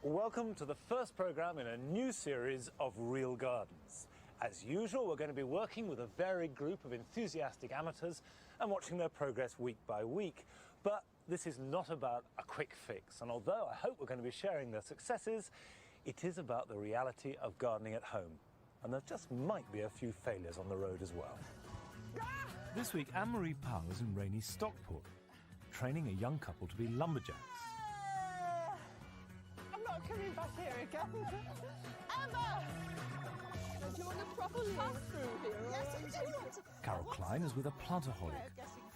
Welcome to the first programme in a new series of Real Gardens. As usual, we're going to be working with a varied group of enthusiastic amateurs and watching their progress week by week. But this is not about a quick fix, and although I hope we're going to be sharing their successes, it is about the reality of gardening at home. And there just might be a few failures on the road as well. This week, Anne-Marie Powell is in rainy Stockport, training a young couple to be lumberjacks. I'm not coming back here again. Emma! Do you want to properly pass through here? Yes, I do. Carol Klein is with a planterholic,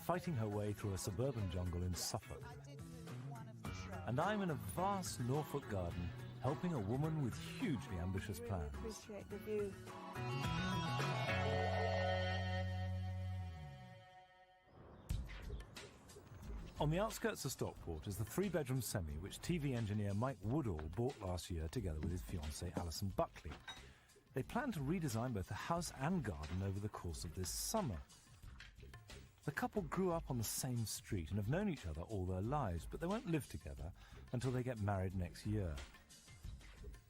fighting her way through a suburban jungle in Suffolk. And I'm in a vast Norfolk garden, helping a woman with hugely ambitious plans. Appreciate the view. On the outskirts of Stockport is the three-bedroom semi which TV engineer Mike Woodall bought last year together with his fiancée Alison Buckley. They plan to redesign both the house and garden over the course of this summer. The couple grew up on the same street and have known each other all their lives, but they won't live together until they get married next year.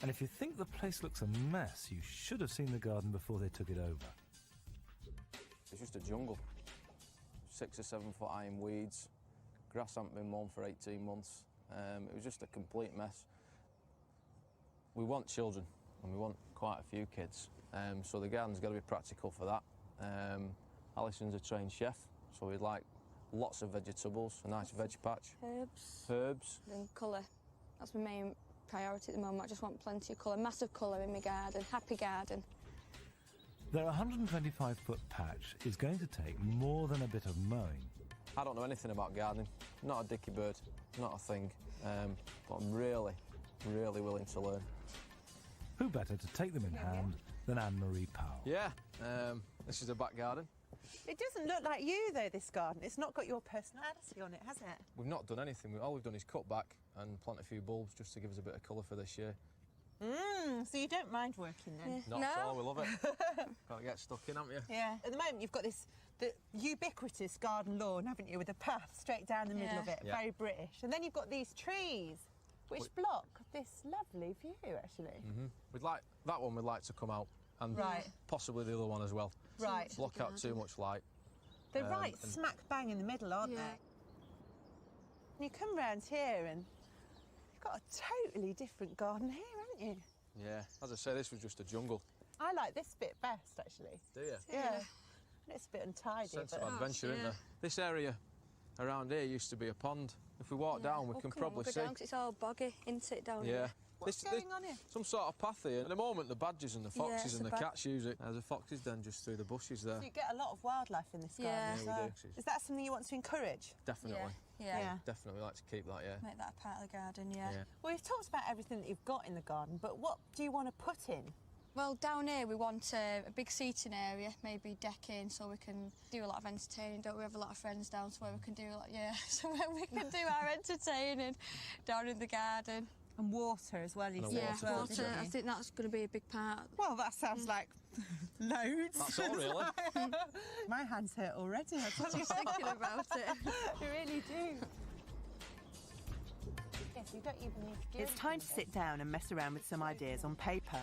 And if you think the place looks a mess, you should have seen the garden before they took it over. It's just a jungle. 6 or 7 foot high in weeds. Grass hadn't been mown for 18 months. It was just a complete mess. We want children, and we want quite a few kids. So the garden's got to be practical for that. Alison's a trained chef, so we'd like lots of vegetables, a nice veg patch. Herbs. And colour. That's my main priority at the moment. I just want plenty of colour, massive colour in my garden, happy garden. Their 125-foot patch is going to take more than a bit of mowing. I don't know anything about gardening. Not a dicky bird, not a thing. But I'm really, really willing to learn. Who better to take them in hand than Anne-Marie Powell? Yeah, this is a back garden. It doesn't look like you, though, this garden. It's not got your personality on it, has it? We've not done anything. All we've done is cut back and plant a few bulbs just to give us a bit of colour for this year. So you don't mind working then? Not at all, we love it. Got to get stuck in, haven't you? Yeah. At the moment, you've got the ubiquitous garden lawn, haven't you, with a path straight down the middle of it, very British. And then you've got these trees, which block this lovely view, actually. We'd like that one. We'd like to come out, and possibly the other one as well. Right. Block out too much light. They're right smack bang in the middle, aren't they? You come round here and you've got a totally different garden here, haven't you? Yeah. As I say, this was just a jungle. I like this bit best, actually. Do you? Yeah. It's a bit untidy. Sense of adventure, isn't there? This area around here used to be a pond. If we walk down, we can probably see. Down, 'cause it's all boggy, isn't it, down here? What's going on here? Some sort of path here. At the moment, the badgers and the foxes and the cats use it. There's a fox's den just through the bushes there. So you get a lot of wildlife in this garden. Yeah, we do. Is that something you want to encourage? Definitely. Yeah. Definitely like to keep that, Make that a part of the garden, yeah. Well, you've talked about everything that you've got in the garden, but what do you want to put in? Well, down here we want a big seating area, maybe decking, so we can do a lot of entertaining. Don't we have a lot of friends down, so where we can do so where we can do our entertaining down in the garden. And water as well, you said. Yeah, water. I think that's going to be a big part. Well, that sounds like loads. That's all, really. My hands hurt already. I was Just thinking about it. You really do. Yes, you don't even need to. It's time to sit down and mess around with some ideas on paper.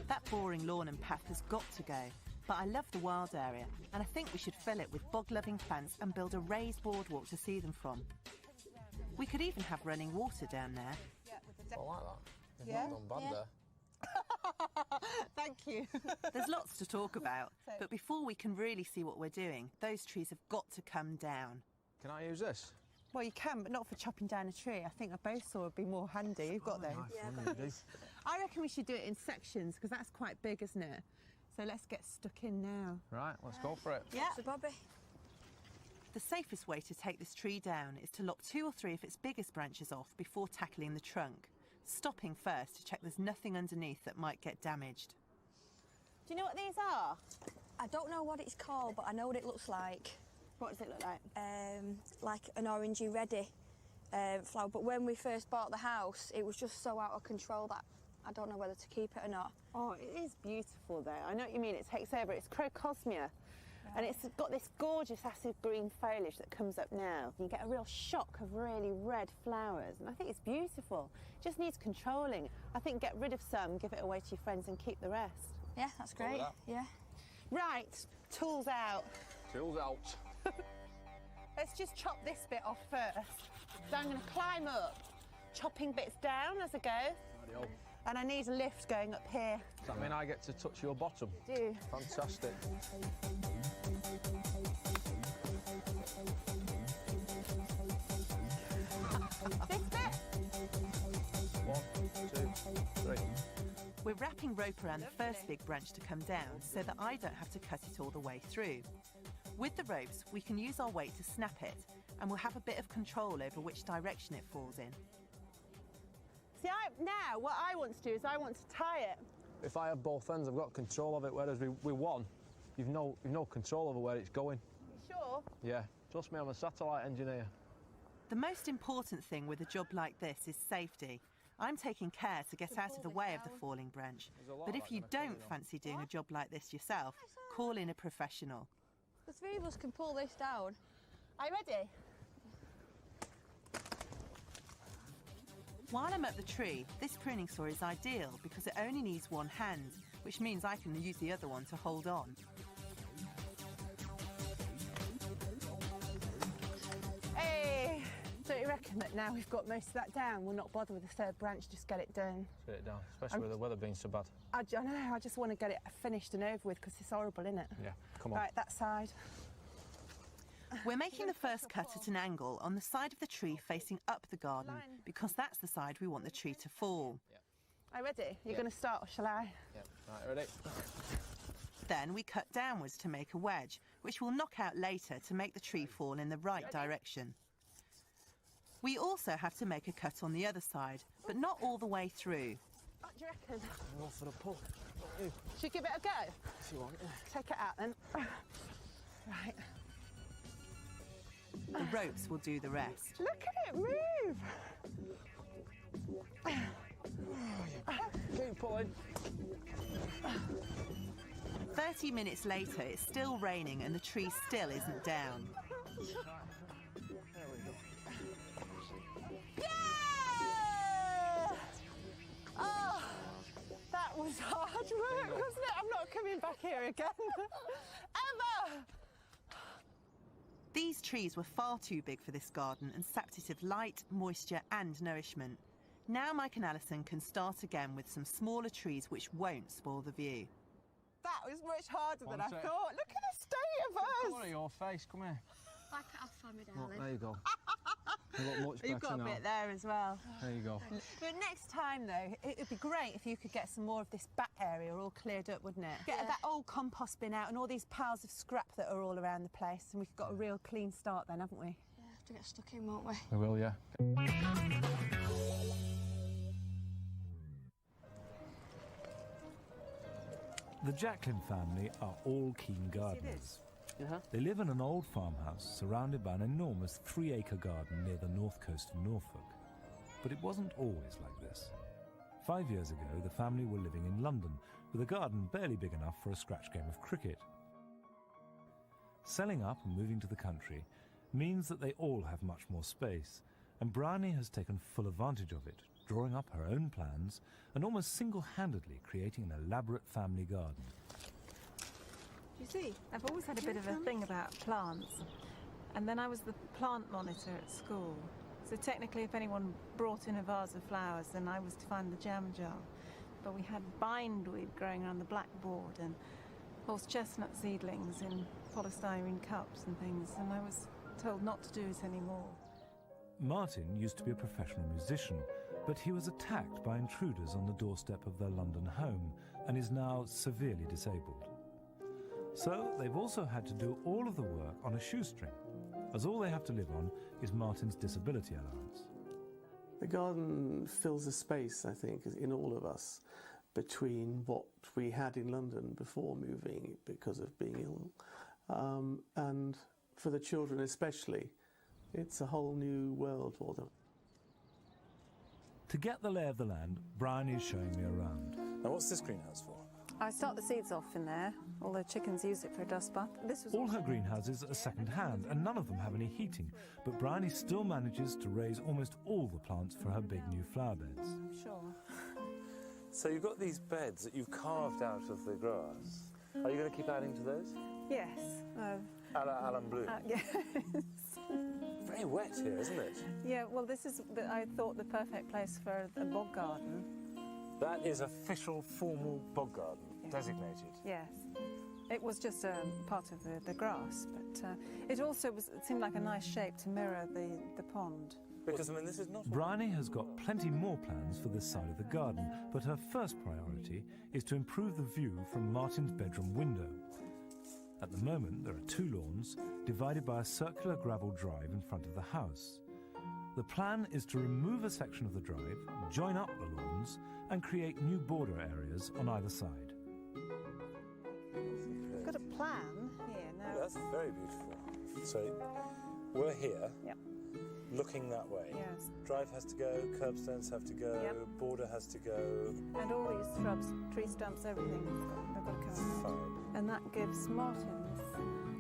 That boring lawn and path has got to go, but I love the wild area, and I think we should fill it with bog-loving plants and build a raised boardwalk to see them from. We could even have running water down there. I like that. You've not done bad there. Thank you. There's lots to talk about, but before we can really see what we're doing, those trees have got to come down. Can I use this? Well, you can, but not for chopping down a tree. I think a bow saw would be more handy. You've got those. I reckon we should do it in sections, because that's quite big, isn't it? So let's get stuck in now. Right, let's go for it. Yeah. So, Bobby. The safest way to take this tree down is to lop 2 or 3 of its biggest branches off before tackling the trunk, stopping first to check there's nothing underneath that might get damaged. Do you know what these are? I don't know what it's called, but I know what it looks like. What does it look like? Like an orangey reddy flower. But when we first bought the house, it was just so out of control that I don't know whether to keep it or not. Oh, it is beautiful, though. I know what you mean. It takes over. It's Crocosmia. And it's got this gorgeous acid green foliage that comes up now. You get a real shock of really red flowers, and I think it's beautiful. It just needs controlling. I think get rid of some, give it away to your friends and keep the rest. Yeah, that's great. Yeah. Right, tools out. Tools out. Let's just chop this bit off first. So I'm going to climb up, chopping bits down as I go. Rightio. And I need a lift going up here. Does that mean I get to touch your bottom? I do. Fantastic. This bit. 1, 2, 3. We're wrapping rope around the first big branch to come down so that I don't have to cut it all the way through. With the ropes, we can use our weight to snap it, and we'll have a bit of control over which direction it falls in. See, now what I want to do is I want to tie it. If I have both ends, I've got control of it, whereas with one, you've no control over where it's going. You sure? Yeah, trust me, I'm a satellite engineer. The most important thing with a job like this is safety. I'm taking care to get out of the way of the falling branch. But if you don't fancy doing a job like this yourself, call in a professional. The three of us can pull this down. Are you ready? While I'm up the tree, this pruning saw is ideal because it only needs one hand, which means I can use the other one to hold on. Hey! Don't you reckon that now we've got most of that down, we'll not bother with the third branch, just get it done? Get it down, especially with the weather being so bad. I know, I just want to get it finished and over with because it's horrible, isn't it? Yeah, come on. Right, that side. We're making the first cut at an angle on the side of the tree facing up the garden because that's the side we want the tree to fall. Yeah. Are you ready? You're going to start, or shall I? Yeah, right, ready? Then we cut downwards to make a wedge, which we'll knock out later to make the tree fall in the right direction. We also have to make a cut on the other side, but not all the way through. What do you reckon? I'm off for the pull. Should we give it a go? If you want, yeah. Take it out then. Right. The ropes will do the rest. Look at it move! Keep pulling. 30 minutes later, it's still raining and the tree still isn't down. Yeah! Oh, that was hard work, wasn't it? I'm not coming back here again. Ever! These trees were far too big for this garden and sapped it of light, moisture and nourishment. Now Mike and Alison can start again with some smaller trees which won't spoil the view. That was much harder than I thought. Look at the state of us! Come on, your face, come here. Like it off for me, Look, darling. there you go. You look much better You've got a now. bit there as well. There you go. But next time, though, it would be great if you could get some more of this back area all cleared up, wouldn't it? Get that old compost bin out and all these piles of scrap that are all around the place, and we've got a real clean start then, haven't we? Yeah, have to get stuck in, won't we? We will, yeah. The Jacqueline family are all keen gardeners. They live in an old farmhouse surrounded by an enormous 3-acre garden near the north coast of Norfolk. But it wasn't always like this. 5 years ago, the family were living in London with a garden barely big enough for a scratch game of cricket. Selling up and moving to the country means that they all have much more space, and Bryony has taken full advantage of it, drawing up her own plans and almost single-handedly creating an elaborate family garden. You see, I've always had a bit of a thing about plants, and then I was the plant monitor at school. So technically, if anyone brought in a vase of flowers, then I was to find the jam jar. But we had bindweed growing around the blackboard and horse chestnut seedlings in polystyrene cups and things, and I was told not to do it anymore. Martin used to be a professional musician, but he was attacked by intruders on the doorstep of their London home and is now severely disabled. So they've also had to do all of the work on a shoestring, as all they have to live on is Martin's disability allowance. The garden fills a space, I think, in all of us between what we had in London before moving because of being ill, and for the children especially, it's a whole new world for them. To get the lay of the land, Brian is showing me around. Now, what's this greenhouse for? I start the seeds off in there, although chickens use it for a dust bath. This was All her greenhouses are second-hand, and none of them have any heating, but Bryony still manages to raise almost all the plants for her big new flower beds. I'm sure. So you've got these beds that you've carved out of the grass. Are you going to keep adding to those? Yes. A la Alan Bloom. Yes. Very wet here, isn't it? Yeah, well, this is, I thought, the perfect place for a bog garden. That is official, formal bog garden, designated. Yes. It was just part of the grass, but it also it seemed like a nice shape to mirror the pond. Because, I mean, this is not... Bryony has got plenty more plans for this side of the garden, but her first priority is to improve the view from Martin's bedroom window. At the moment, there are 2 lawns, divided by a circular gravel drive in front of the house. The plan is to remove a section of the drive, join up the lawns, and create new border areas on either side. I've got a plan here now. That's very beautiful. So, we're here. Yep. Looking that way. Yes. Drive has to go, curbstones have to go, Yep. border has to go. And all these shrubs, tree stumps, everything, they've got to come. Fine. And that gives Martin this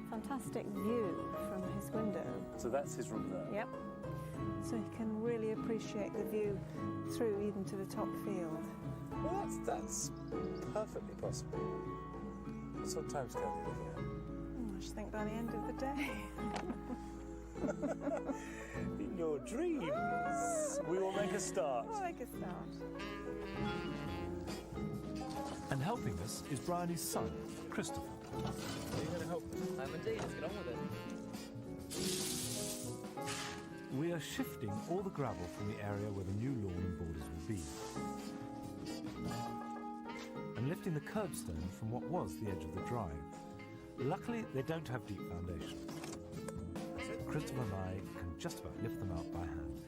fantastic view from his window. So that's his room there? Yep. So he can really appreciate the view through even to the top field. Well, that's perfectly possible. What sort of time scale are you looking at? Oh, I should think by the end of the day. In your dreams, we will make a start. We'll make a start. And helping us is Bryony's son, Christopher. Are you going to help us? I am indeed. Let's get on with it. We are shifting all the gravel from the area where the new lawn and borders will be, and lifting the curbstone from what was the edge of the drive. Luckily, they don't have deep foundations, so Christopher and I can just about lift them out by hand.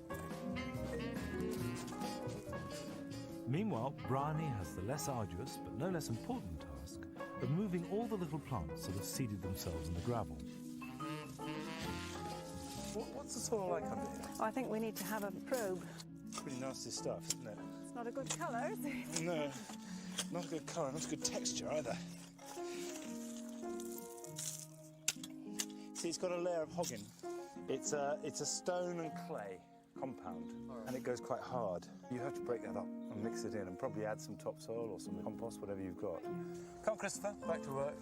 Meanwhile, Bryony has the less arduous but no less important task of moving all the little plants that have seeded themselves in the gravel. What's the soil like under here? Oh, I think we need to have a probe. Pretty nasty stuff, isn't it? It's not a good colour, is it? No, not a good colour, not a good texture either. See, it's got a layer of hogging. It's a stone and clay compound, and it goes quite hard. You have to break that up and mix it in, and probably add some topsoil or some compost, whatever you've got. Come on, Christopher, back to work.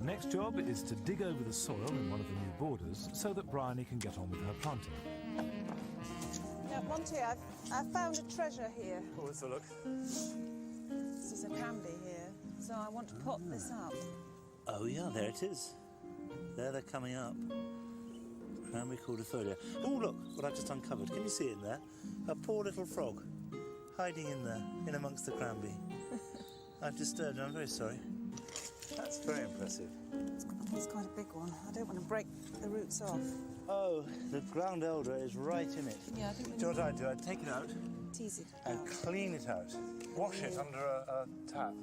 Next job is to dig over the soil in one of the new borders so that Bryony can get on with her planting. Now, Monty, I've found a treasure here. Oh, let's have a look. This is a cranberry here, so I want to pot this up. Oh yeah, there it is. There they're coming up. Cranberry cordifolia. Oh look, what I've just uncovered. Can you see it in there? A poor little frog hiding in there, in amongst the cranberry. I've disturbed her, I'm very sorry. That's very impressive. It's quite a big one. I don't want to break the roots off. Oh, the ground elder is right in it. Yeah, I think we Do you know what I'd do? I'd take it out tease it and out. clean it out. Wash it under a tap.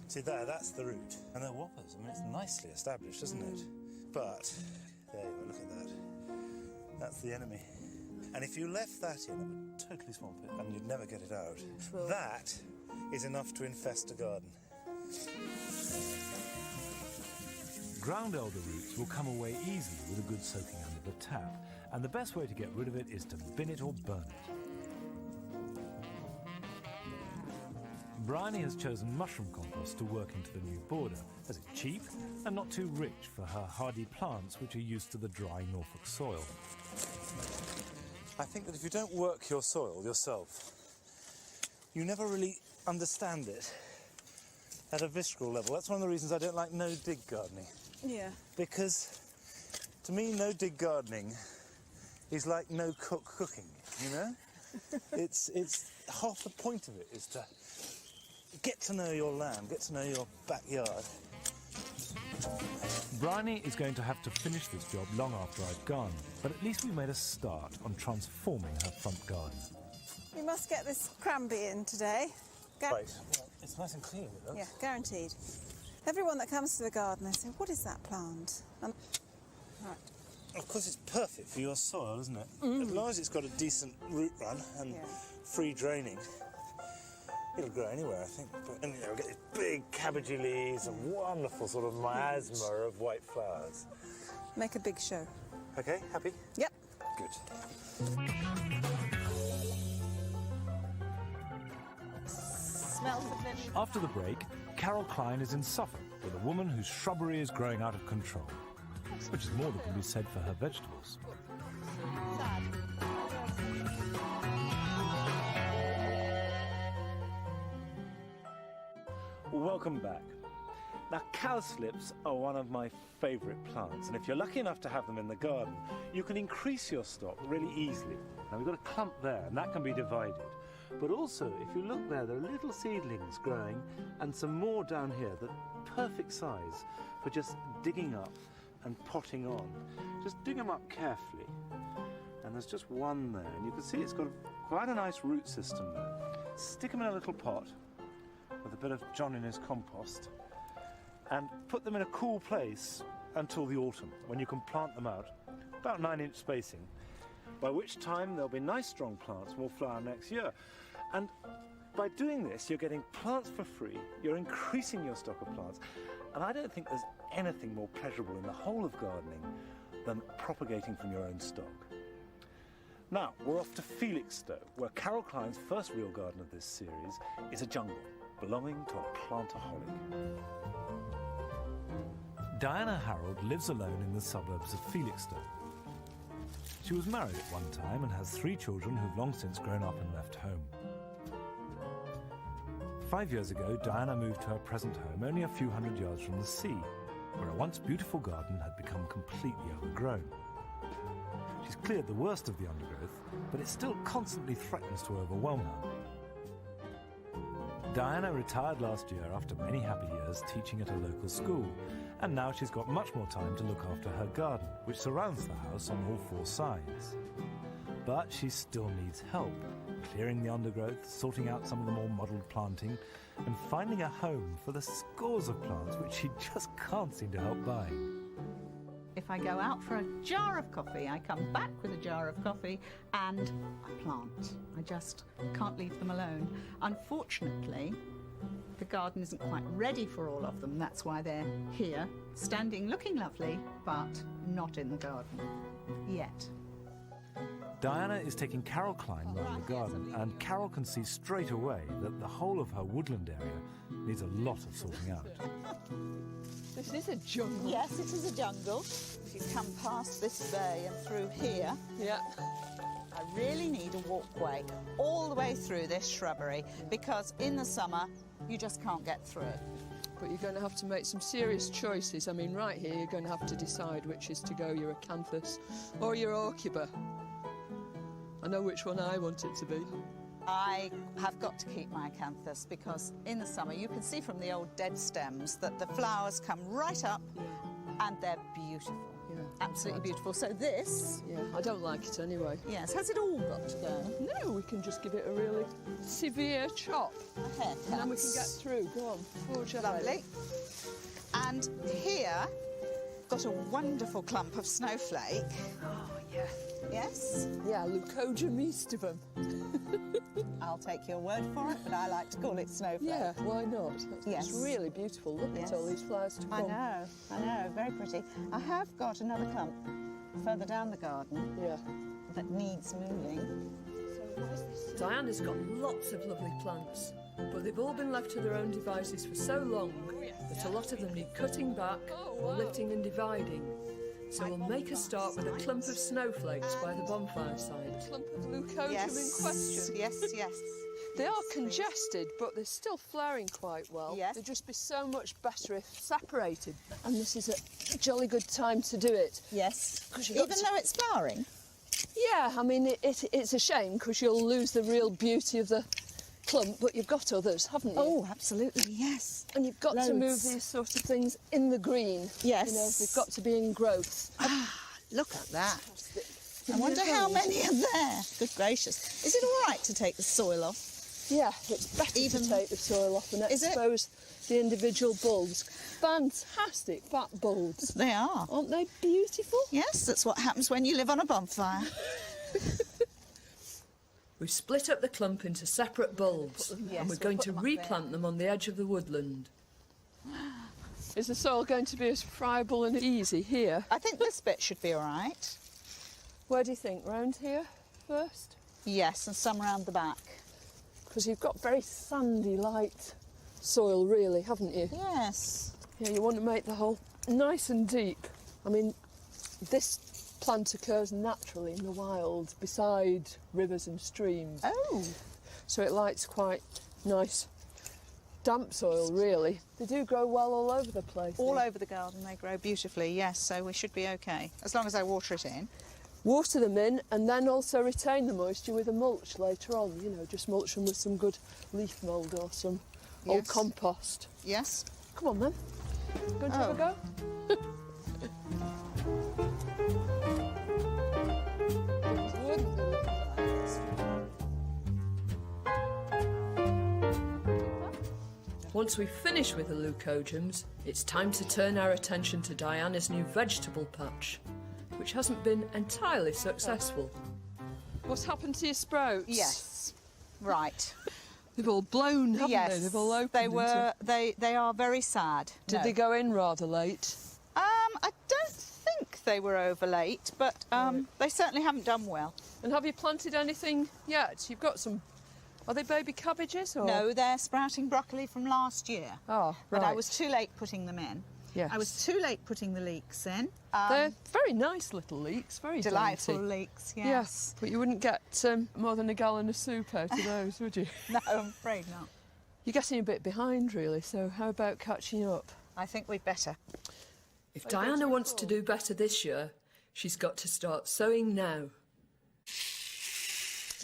See there, that's the root. And they're whoppers. I mean, it's nicely established, isn't it? But, there you go, look at that. That's the enemy. And if you left that in, it would totally swamp it, and you'd never get it out. True. That is enough to infest a garden. Ground elder roots will come away easily with a good soaking under the tap, and the best way to get rid of it is to bin it or burn it. Bryony has chosen mushroom compost to work into the new border, as it's cheap and not too rich for her hardy plants which are used to the dry Norfolk soil. I think that if you don't work your soil yourself, you never really understand it at a visceral level. That's one of the reasons I don't like no-dig gardening. Yeah. Because, to me, no-dig gardening is like no-cook cooking, you know? It's half the point of it is to get to know your land, get to know your backyard. Bryony is going to have to finish this job long after I've gone, but at least we made a start on transforming her front garden. We must get this cranberry in today. Right. Well, it's nice and clean, it looks. Yeah, guaranteed. Everyone that comes to the garden, they say, what is that plant? And... Right. Of course, it's perfect for your soil, isn't it? As long as it's got a decent root run and free draining, It'll grow anywhere, I think. But, and, you know, we've got these big cabbagey leaves and wonderful sort of miasma of white flowers. Make a big show. OK, happy? Yep. Good. Smells of lily. After the break, Carol Klein is in Suffolk with a woman whose shrubbery is growing out of control, which is more than can be said for her vegetables. Welcome back. Now, cowslips are one of my favourite plants, and if you're lucky enough to have them in the garden, you can increase your stock really easily. Now, we've got a clump there, and that can be divided. But also, if you look there are little seedlings growing, and some more down here that are perfect size for just digging up and potting on. Just dig them up carefully. And there's just one there, and you can see it's got quite a nice root system there. Stick them in a little pot with a bit of John in his compost, and put them in a cool place until the autumn, when you can plant them out, about 9-inch spacing, by which time there'll be nice strong plants and will flower next year. And by doing this, you're getting plants for free, you're increasing your stock of plants, and I don't think there's anything more pleasurable in the whole of gardening than propagating from your own stock. Now, we're off to Felixstowe, where Carol Klein's first real garden of this series is a jungle belonging to a plantaholic. Diana Harold lives alone in the suburbs of Felixstowe. She was married at one time and has 3 children who've long since grown up and left home. 5 years ago, Diana moved to her present home only a few hundred yards from the sea, where a once beautiful garden had become completely overgrown. She's cleared the worst of the undergrowth, but it still constantly threatens to overwhelm her. Diana retired last year after many happy years teaching at a local school, and now she's got much more time to look after her garden, which surrounds the house on all 4 sides. But she still needs help, clearing the undergrowth, sorting out some of the more muddled planting, and finding a home for the scores of plants which she just can't seem to help buying. If I go out for a jar of coffee, I come back with a jar of coffee and a plant. I just can't leave them alone. Unfortunately, the garden isn't quite ready for all of them. That's why they're here, standing, looking lovely, but not in the garden yet. Diana is taking Carol Klein round the garden, and Carol can see straight away that the whole of her woodland area needs a lot of sorting out. This is a jungle. Yes, it is a jungle. If you come past this bay and through here, yeah, I really need a walkway all the way through this shrubbery, because in the summer you just can't get through it. But you're going to have to make some serious choices. I mean, right here you're going to have to decide which is to go, your acanthus or your orchida. I know which one I want it to be. I have got to keep my acanthus, because in the summer you can see from the old dead stems that the flowers come right up, and they're beautiful. Yeah, absolutely beautiful. So this... Yeah, I don't like it anyway. Yes, has it all got to go? No, we can just give it a really severe chop. A haircut. And then we can get through. Go on, forge ahead. Lovely. And here, got a wonderful clump of snowflake. Oh, yeah. Yes? Yeah, Leucodia mistivum. I'll take your word for it, but I like to call it snowflake. Yeah, why not? Yes. It's really beautiful. Look at all these flowers to come. I know, very pretty. I have got another clump further down the garden. Yeah. That needs moving. Diana's got lots of lovely plants, but they've all been left to their own devices for so long that a lot of them need cutting back or lifting and dividing. So we'll make a start with a clump of snowflakes by the bonfire side. A clump of leucodium in question. Yes. They are congested, but they're still flowering quite well. Yes. They'd just be so much better if separated. And this is a jolly good time to do it. Yes. Even though it's flowering? Yeah, I mean, it's a shame, because you'll lose the real beauty of the clump, but you've got others, haven't you? Oh, absolutely, yes. And you've got to move these sort of things in the green. Yes. You know, they've got to be in growth. Look at that. I wonder how many are there. Good gracious. Is it all right to take the soil off? Yeah, it's better to take the soil off and expose the individual bulbs. Fantastic fat bulbs. They are. Aren't they beautiful? Yes, that's what happens when you live on a bonfire. We've split up the clump into separate bulbs, Yes, and we're we'll going put to them up replant them on the edge of the woodland. Is the soil going to be as friable and easy here? I think this bit should be all right. Where do you think? Round here first? Yes, and some round the back. Because you've got very sandy, light soil, really, haven't you? Yes. Yeah, you want to make the hole nice and deep. I mean, this plant occurs naturally in the wild, beside rivers and streams. Oh. So it likes quite nice, damp soil, really. They do grow well all over the place. All over the garden they grow beautifully, yes, so we should be okay, as long as I water it in. Water them in and then also retain the moisture with a mulch later on, you know, just mulch them with some good leaf mould or some old compost. Yes. Come on then. Going to have a go? Once we finish with the leucogyms, it's time to turn our attention to Diana's new vegetable patch, which hasn't been entirely successful. What's happened to your sprouts? Yes. Right. They've all blown, haven't yes. they? They've all opened. They were. They are very sad. Did they go in rather late? I don't think they were over late, but they certainly haven't done well. And have you planted anything yet? You've got some. Are they baby cabbages or? No, they're sprouting broccoli from last year. Oh, right. But I was too late putting them in. Yes. I was too late putting the leeks in. They're very nice little leeks, very delightful dainty. leeks, yes. Yes, but you wouldn't get more than a gallon of soup out of those, would you? No, I'm afraid not. You're getting a bit behind, really, so how about catching up? I think we'd better. If Diana wants to do better this year, she's got to start sowing now.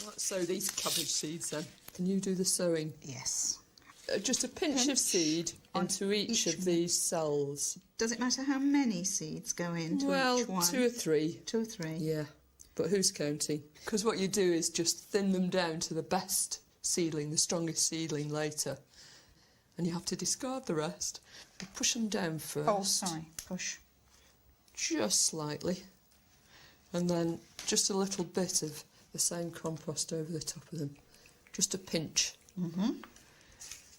Let's sow these cabbage seeds then. Can you do the sowing? Yes. Just a pinch of seed into each of these cells. Does it matter how many seeds go into well, each one? 2 or 3. 2 or 3. Yeah, but who's counting? Because what you do is just thin them down to the best seedling, the strongest seedling later. And you have to discard the rest. You push them down first. Oh, sorry, push. Just slightly. And then just a little bit of the same compost over the top of them. Just a pinch. Mm-hmm.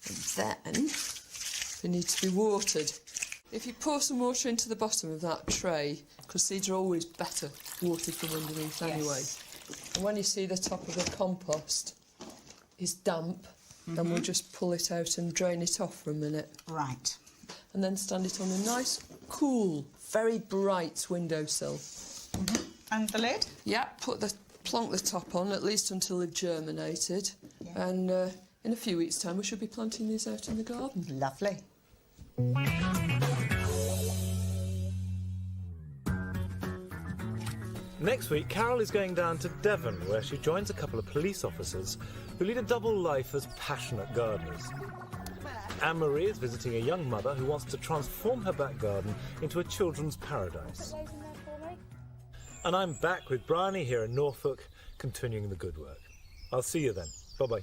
And then they need to be watered. If you pour some water into the bottom of that tray, because seeds are always better watered from underneath anyway. And when you see the top of the compost is damp, then we'll just pull it out and drain it off for a minute. Right. And then stand it on a nice, cool, very bright windowsill. Mm-hmm. And the lid? Yeah, plonk the top on, at least until they've germinated. Yeah. And in a few weeks' time, we should be planting these out in the garden. Lovely. Next week, Carol is going down to Devon, where she joins a couple of police officers who lead a double life as passionate gardeners. Anne-Marie is visiting a young mother who wants to transform her back garden into a children's paradise. And I'm back with Bryony here in Norfolk, continuing the good work. I'll see you then. Bye-bye.